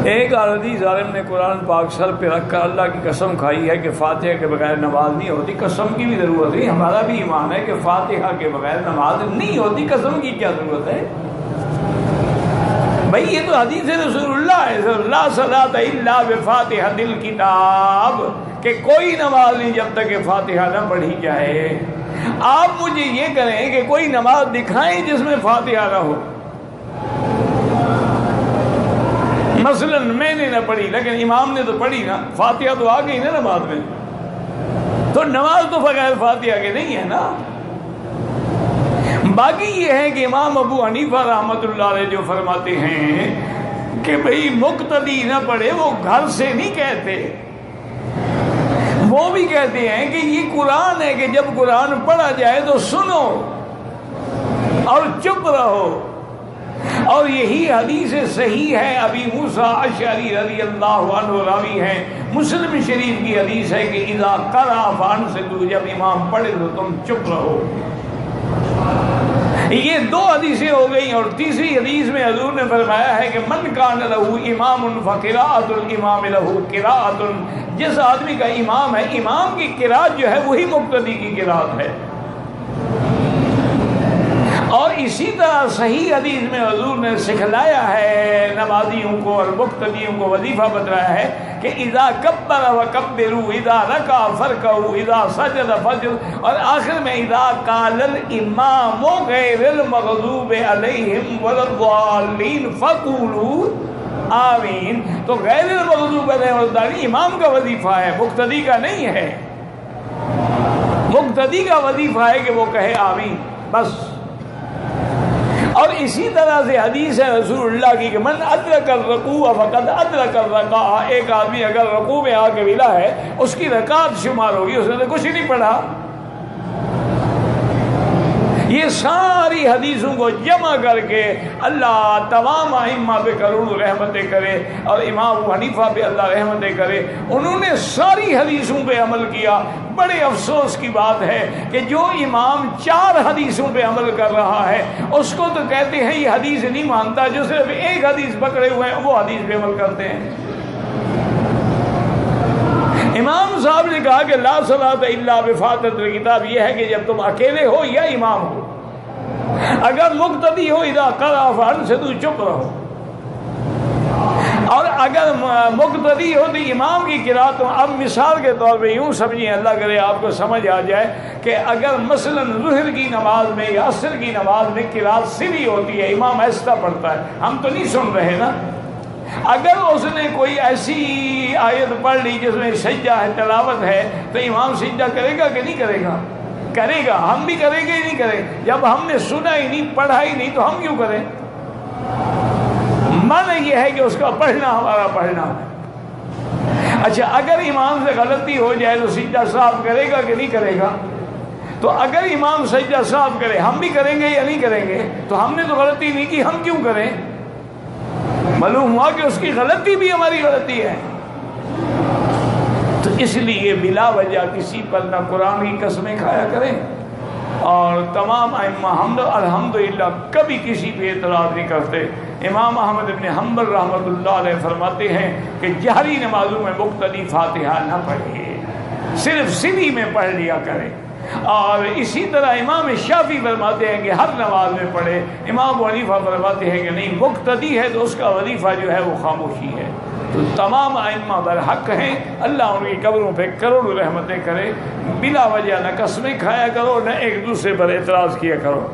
ایک عربی ظالم نے قرآن پاک سر پہ رکھ کر اللہ کی قسم کھائی ہے کہ فاتحہ کے بغیر نماز نہیں ہوتی۔ قسم کی بھی ضرورت نہیں، ہمارا بھی ایمان ہے کہ فاتحہ کے بغیر نماز نہیں ہوتی، قسم کی کیا ضرورت ہے بھائی؟ یہ تو حدیث رسول اللہ ہے، لا صلاۃ الا بفاتحۃ الکتاب، کہ کوئی نماز نہیں جب تک کہ فاتحہ نہ پڑھی جائے۔ آپ مجھے یہ کریں کہ کوئی نماز دکھائیں جس میں فاتحہ نہ ہو۔ مثلا میں نے نہ پڑھی لیکن امام نے تو پڑھی نا، فاتحہ تو آ گئی نا نماز میں، تو نماز تو بغیر فاتحہ کے نہیں ہے نا۔ باقی یہ ہے کہ امام ابو حنیفہ رحمۃ اللہ علیہ جو فرماتے ہیں کہ بھئی مقتدی نہ پڑھے، وہ گھر سے نہیں کہتے، وہ بھی کہتے ہیں کہ یہ قرآن ہے کہ جب قرآن پڑھا جائے تو سنو اور چپ رہو۔ اور یہی حدیث صحیح ہے، ابی موسیٰ اشعری رضی اللہ عنہ راوی ہیں، مسلم شریف کی حدیث ہے کہ اذا قرأ فانصتوا، جب امام پڑھے تو تم چپ رہو۔ یہ دو حدیثیں ہو گئی، اور تیسری حدیث میں حضور نے فرمایا ہے کہ من کان لہ امام فقراءۃ الامام لہ قراءۃ، جس آدمی کا امام ہے، امام کی قراءت جو ہے وہی مقتدی کی قراءت ہے۔ اور اسی طرح صحیح حدیث میں حضور نے سکھلایا ہے نمازیوں کو اور مقتدیوں کو، وظیفہ بتلایا ہے کہ اذا کبر وکبروا، اذا رکع فرکعوا، اذا سجد فسجدوا، اور آخر میں اذا قال الامام غیر المغضوب علیہم ولا الضالین فقولوا آمین۔ تو غیر المغضوب علیہم ولا الضالین امام کا وظیفہ ہے، مقتدی کا نہیں ہے۔ مقتدی کا وظیفہ ہے کہ وہ کہے آمین بس۔ اور اسی طرح سے حدیث ہے رسول اللہ کی کہ من ادرک الرکوع فقد ادرک الرکعہ، ایک آدمی اگر رکوع میں آ کے ملا ہے اس کی رکعت شمار ہوگی، اس نے تو کچھ ہی نہیں پڑھا۔ یہ ساری حدیثوں کو جمع کر کے اللہ تمام ائمہ پہ کروڑوں رحمتیں کرے، اور امام ابو حنیفہ پہ اللہ رحمتیں کرے، انہوں نے ساری حدیثوں پہ عمل کیا۔ بڑے افسوس کی بات ہے کہ جو امام 4 حدیثوں پہ عمل کر رہا ہے اس کو تو کہتے ہیں یہ حدیث نہیں مانتا، جو صرف ایک حدیث پکڑے ہوئے ہیں وہ حدیث پہ عمل کرتے ہیں۔ امام صاحب نے کہا کہ لا صلاۃ الا بفاتحۃ الکتاب، یہ ہے کہ جب تم اکیلے ہو یا امام ہو، اگر مقتدی ہو اذا قرأ فانصتوا، چپ رہو، اور اگر مقتدی ہو تو امام کی قرأت۔ اب مثال کے طور پہ یوں سمجھیں، اللہ کرے آپ کو سمجھ آ جائے کہ اگر مثلا ظہر کی نماز میں یا عصر کی نماز میں قرأت سری ہوتی ہے، امام ایسا پڑھتا ہے، ہم تو نہیں سن رہے نا، اگر اس نے کوئی ایسی آیت پڑھ لی جس میں سجدہ ہے، تلاوت ہے، تو امام سجدہ کرے گا کہ نہیں کرے گا؟ کرے گا۔ ہم بھی کریں گے ہی نہیں کریں؟ جب ہم نے سنا ہی نہیں، پڑھا ہی نہیں، تو ہم کیوں کریں؟ معنی یہ ہے کہ اس کا پڑھنا ہمارا پڑھنا ہے۔ اچھا، اگر امام سے غلطی ہو جائے تو سجدہ صاف کرے گا کہ نہیں کرے گا؟ تو اگر امام سجدہ صاف کرے، ہم بھی کریں گے یا نہیں کریں گے؟ تو ہم نے تو غلطی نہیں کی، ہم کیوں کریں؟ معلوم ہوا کہ اس کی غلطی بھی ہماری غلطی ہے۔ تو اس لیے بلا وجہ کسی پر نہ قرآن کی قسمیں کھایا کریں، اور تمام ائمہ الحمدللہ کبھی کسی پہ اعتراض نہیں کرتے۔ امام احمد بن حنبل رحمۃ اللہ علیہ فرماتے ہیں کہ جہری نمازوں میں مقتدی فاتحہ نہ پڑھے، صرف سری میں پڑھ لیا کرے۔ اور اسی طرح امام شافعی فرماتے ہیں کہ ہر نماز میں پڑھے۔ امام ابو حنیفہ فرماتے ہیں کہ نہیں، مقتدی ہے تو اس کا وظیفہ جو ہے وہ خاموشی ہے۔ تو تمام ائمہ برحق ہیں، اللہ ان کی قبروں پہ کروڑوں رحمتیں کرے۔ بلا وجہ نہ قسمیں کھایا کرو، نہ ایک دوسرے پر اعتراض کیا کرو۔